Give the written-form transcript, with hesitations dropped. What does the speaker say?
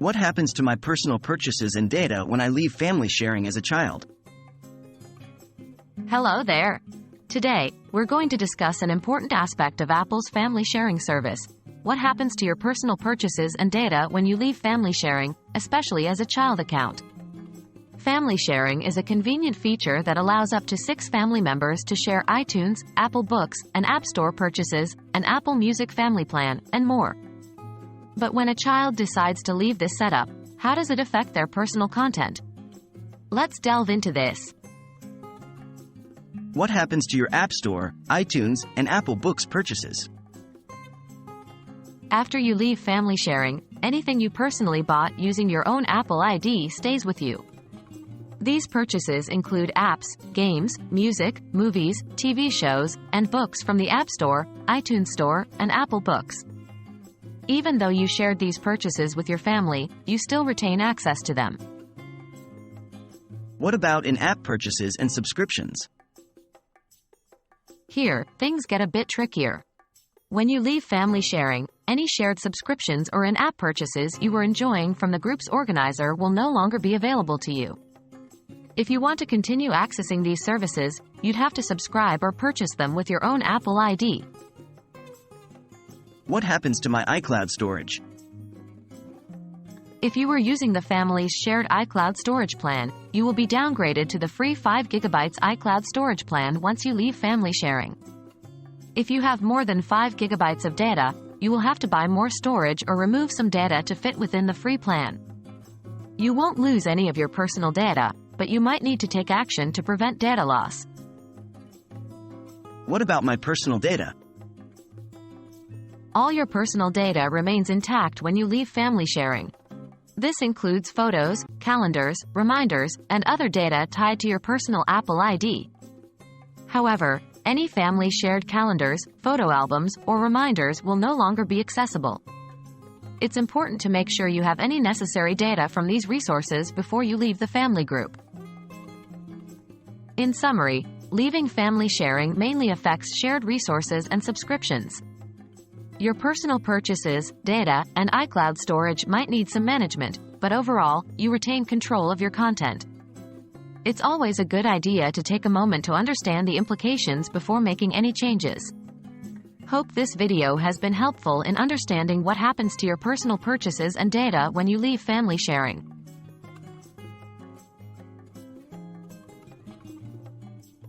What happens to my personal purchases and data when I leave family sharing as a child? Hello there. Today, we're going to discuss an important aspect of Apple's family sharing service. What happens to your personal purchases and data when you leave family sharing, especially as a child account? Family sharing is a convenient feature that allows up to 6 family members to share iTunes, Apple Books, and App Store purchases, an Apple Music family plan, and more. But when a child decides to leave this setup, how does it affect their personal content? Let's delve into this. What happens to your App Store, iTunes, and Apple Books purchases? After you leave family sharing, anything you personally bought using your own Apple ID stays with you. These purchases include apps, games, music, movies, TV shows, and books from the App Store, iTunes Store, and Apple Books. Even though you shared these purchases with your family, you still retain access to them. What about in-app purchases and subscriptions? Here, things get a bit trickier. When you leave family sharing, any shared subscriptions or in-app purchases you were enjoying from the group's organizer will no longer be available to you. If you want to continue accessing these services, you'd have to subscribe or purchase them with your own Apple ID. What happens to my iCloud storage? If you were using the family's shared iCloud storage plan, you will be downgraded to the free 5 GB iCloud storage plan once you leave family sharing. If you have more than 5 GB of data, you will have to buy more storage or remove some data to fit within the free plan. You won't lose any of your personal data, but you might need to take action to prevent data loss. What about my personal data? All your personal data remains intact when you leave family sharing. This includes photos, calendars, reminders, and other data tied to your personal Apple ID. However, any family shared calendars, photo albums, or reminders will no longer be accessible. It's important to make sure you have any necessary data from these resources before you leave the family group. In summary, leaving family sharing mainly affects shared resources and subscriptions. Your personal purchases, data, and iCloud storage might need some management, but overall, you retain control of your content. It's always a good idea to take a moment to understand the implications before making any changes. Hope this video has been helpful in understanding what happens to your personal purchases and data when you leave family sharing.